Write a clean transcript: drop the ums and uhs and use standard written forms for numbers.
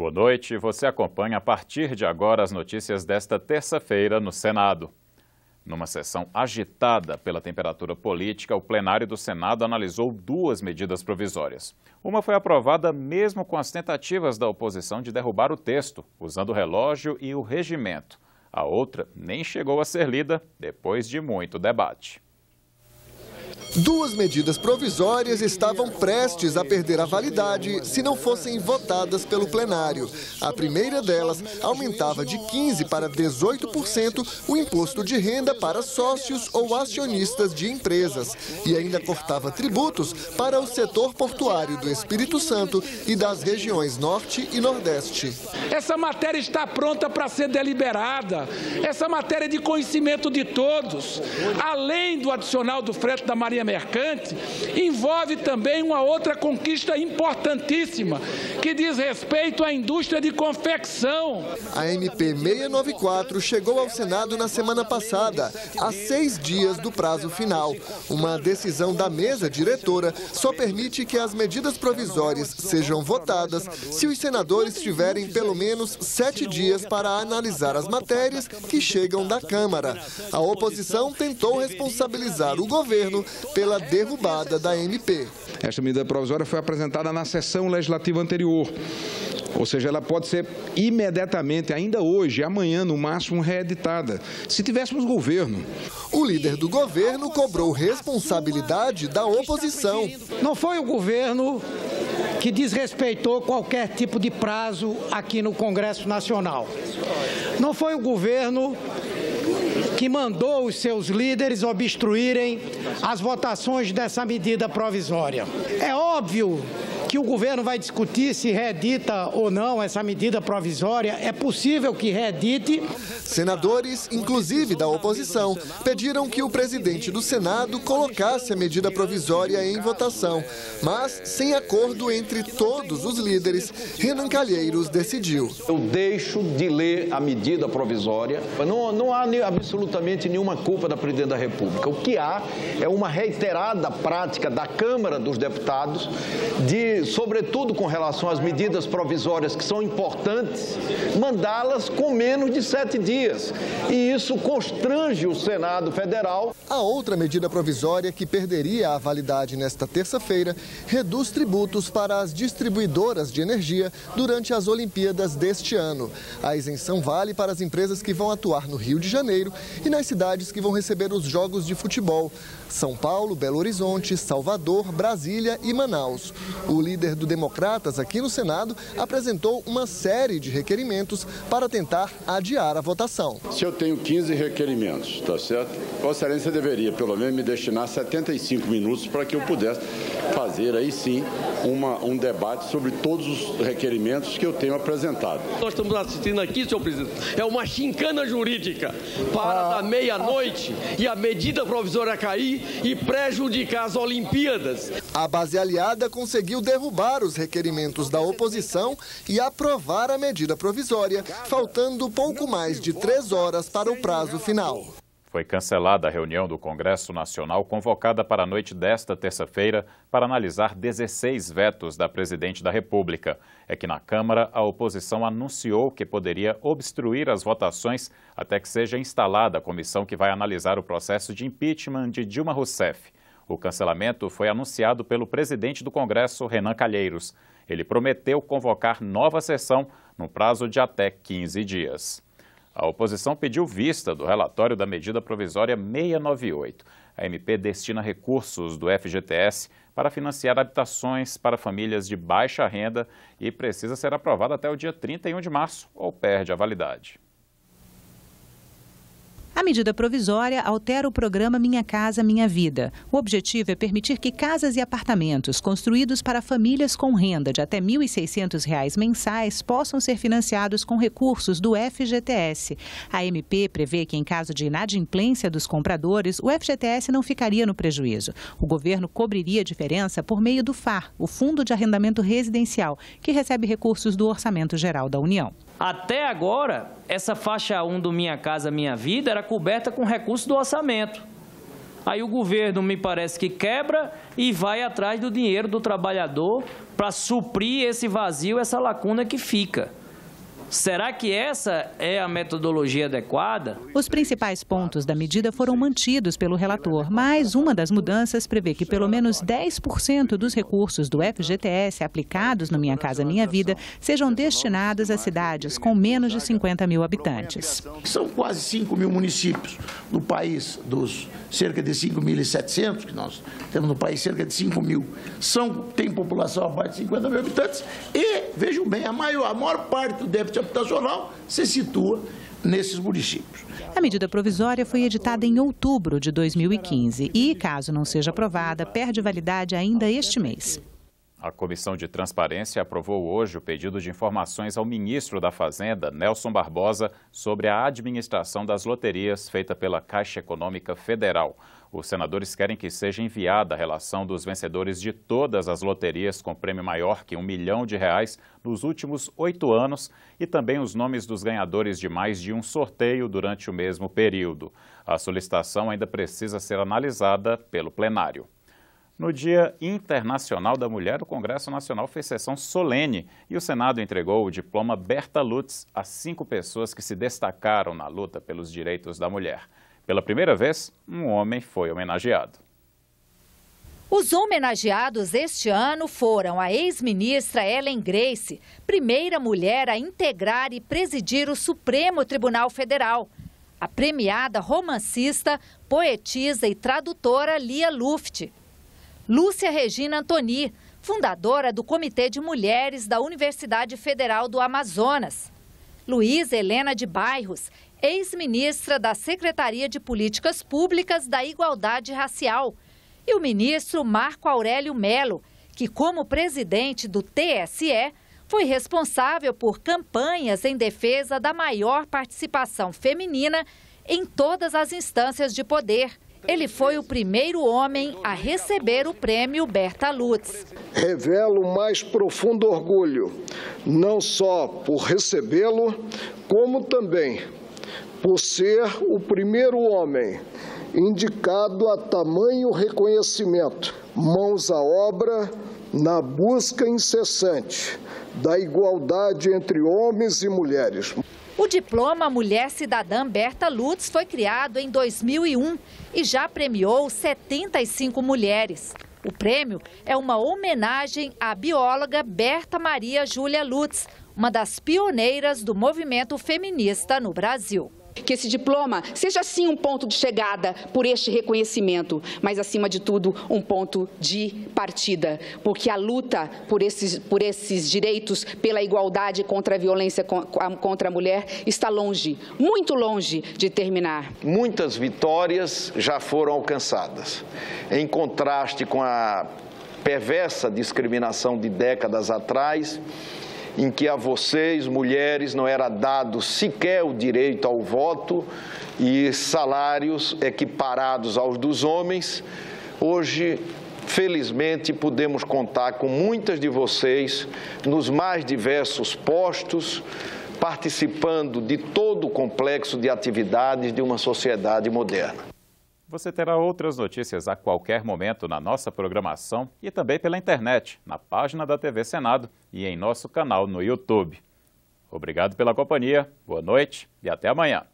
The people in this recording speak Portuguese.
Boa noite. Você acompanha a partir de agora as notícias desta terça-feira no Senado. Numa sessão agitada pela temperatura política, o plenário do Senado analisou duas medidas provisórias. Uma foi aprovada mesmo com as tentativas da oposição de derrubar o texto, usando o relógio e o regimento. A outra nem chegou a ser lida depois de muito debate. Duas medidas provisórias estavam prestes a perder a validade se não fossem votadas pelo plenário. A primeira delas aumentava de 15% para 18% o imposto de renda para sócios ou acionistas de empresas e ainda cortava tributos para o setor portuário do Espírito Santo e das regiões Norte e Nordeste. Essa matéria está pronta para ser deliberada. Essa matéria é de conhecimento de todos. Além do adicional do frete da Marinha Mercante, envolve também uma outra conquista importantíssima, que diz respeito à indústria de confecção. A MP 694 chegou ao Senado na semana passada, a 6 dias do prazo final. Uma decisão da mesa diretora só permite que as medidas provisórias sejam votadas se os senadores tiverem pelo menos 7 dias para analisar as matérias que chegam da Câmara. A oposição tentou responsabilizar o governo pela derrubada da MP. Esta medida provisória foi apresentada na sessão legislativa anterior, ou seja, ela pode ser imediatamente, ainda hoje, amanhã no máximo, reeditada, se tivéssemos governo. O líder do governo cobrou responsabilidade da oposição. Não foi o governo que desrespeitou qualquer tipo de prazo aqui no Congresso Nacional. Não foi o governo que mandou os seus líderes obstruírem as votações dessa medida provisória. É óbvio que o governo vai discutir se reedita ou não essa medida provisória. É possível que reedite. Senadores, inclusive da oposição, pediram que o presidente do Senado colocasse a medida provisória em votação. Mas, sem acordo entre todos os líderes, Renan Calheiros decidiu. Eu deixo de ler a medida provisória. Não há absolutamente nenhuma culpa da Presidente da República. O que há é uma reiterada prática da Câmara dos Deputados de, sobretudo com relação às medidas provisórias que são importantes, mandá-las com menos de 7 dias. E isso constrange o Senado Federal. A outra medida provisória que perderia a validade nesta terça-feira reduz tributos para as distribuidoras de energia durante as Olimpíadas deste ano. A isenção vale para as empresas que vão atuar no Rio de Janeiro e nas cidades que vão receber os jogos de futebol: São Paulo, Belo Horizonte, Salvador, Brasília e Manaus. O líder do Democratas aqui no Senado apresentou uma série de requerimentos para tentar adiar a votação. Se eu tenho 15 requerimentos, tá certo? Vossa Excelência deveria pelo menos me destinar 75 minutos para que eu pudesse fazer aí sim um debate sobre todos os requerimentos que eu tenho apresentado. Nós estamos assistindo aqui, senhor presidente, é uma gincana jurídica para da meia-noite e a medida provisória cair e prejudicar as Olimpíadas. A base aliada conseguiu derrubar os requerimentos da oposição e aprovar a medida provisória, faltando pouco mais de 3 horas para o prazo final. Foi cancelada a reunião do Congresso Nacional convocada para a noite desta terça-feira para analisar 16 vetos da Presidente da República. É que na Câmara a oposição anunciou que poderia obstruir as votações até que seja instalada a comissão que vai analisar o processo de impeachment de Dilma Rousseff. O cancelamento foi anunciado pelo presidente do Congresso, Renan Calheiros. Ele prometeu convocar nova sessão no prazo de até 15 dias. A oposição pediu vista do relatório da medida provisória 698. A MP destina recursos do FGTS para financiar habitações para famílias de baixa renda e precisa ser aprovada até o dia 31 de março ou perde a validade. A medida provisória altera o programa Minha Casa Minha Vida. O objetivo é permitir que casas e apartamentos construídos para famílias com renda de até R$ 1.600 mensais possam ser financiados com recursos do FGTS. A MP prevê que, em caso de inadimplência dos compradores, o FGTS não ficaria no prejuízo. O governo cobriria a diferença por meio do FAR, o Fundo de Arrendamento Residencial, que recebe recursos do Orçamento Geral da União. Até agora, essa faixa 1 do Minha Casa Minha Vida era coberta com recursos do orçamento. Aí o governo me parece que quebra e vai atrás do dinheiro do trabalhador para suprir esse vazio, essa lacuna que fica. Será que essa é a metodologia adequada? Os principais pontos da medida foram mantidos pelo relator, mas uma das mudanças prevê que pelo menos 10% dos recursos do FGTS aplicados no Minha Casa Minha Vida sejam destinados a cidades com menos de 50 mil habitantes. São quase 5 mil municípios no país, dos cerca de 5.700 que nós temos no país, cerca de 5 mil, tem população abaixo de 50 mil habitantes e, vejam bem, a maior parte do déficit habitacional se situa nesses municípios. A medida provisória foi editada em outubro de 2015 e, caso não seja aprovada, perde validade ainda este mês. A Comissão de Transparência aprovou hoje o pedido de informações ao ministro da Fazenda, Nelson Barbosa, sobre a administração das loterias feita pela Caixa Econômica Federal. Os senadores querem que seja enviada a relação dos vencedores de todas as loterias com prêmio maior que R$1 milhão nos últimos 8 anos e também os nomes dos ganhadores de mais de um sorteio durante o mesmo período. A solicitação ainda precisa ser analisada pelo plenário. No Dia Internacional da Mulher, o Congresso Nacional fez sessão solene e o Senado entregou o diploma Berta Lutz a 5 pessoas que se destacaram na luta pelos direitos da mulher. Pela primeira vez, um homem foi homenageado. Os homenageados este ano foram a ex-ministra Ellen Grace, primeira mulher a integrar e presidir o Supremo Tribunal Federal, a premiada romancista, poetisa e tradutora Lia Luft, Lúcia Regina Antoni, fundadora do Comitê de Mulheres da Universidade Federal do Amazonas, Luísa Helena de Bairros, ex-ministra da Secretaria de Políticas Públicas da Igualdade Racial, e o ministro Marco Aurélio Mello, que, como presidente do TSE, foi responsável por campanhas em defesa da maior participação feminina em todas as instâncias de poder. Ele foi o primeiro homem a receber o prêmio Berta Lutz. Revelo o mais profundo orgulho, não só por recebê-lo, como também por ser o primeiro homem indicado a tamanho reconhecimento, mãos à obra, na busca incessante da igualdade entre homens e mulheres. O diploma Mulher Cidadã Berta Lutz foi criado em 2001 e já premiou 75 mulheres. O prêmio é uma homenagem à bióloga Berta Maria Júlia Lutz, uma das pioneiras do movimento feminista no Brasil. Que esse diploma seja sim um ponto de chegada por este reconhecimento, mas acima de tudo um ponto de partida, porque a luta por esses direitos, pela igualdade contra a violência contra a mulher está longe, muito longe de terminar. Muitas vitórias já foram alcançadas, em contraste com a perversa discriminação de décadas atrás, em que a vocês, mulheres, não era dado sequer o direito ao voto e salários equiparados aos dos homens. Hoje, felizmente, podemos contar com muitas de vocês nos mais diversos postos, participando de todo o complexo de atividades de uma sociedade moderna. Você terá outras notícias a qualquer momento na nossa programação e também pela internet, na página da TV Senado e em nosso canal no YouTube. Obrigado pela companhia, boa noite e até amanhã.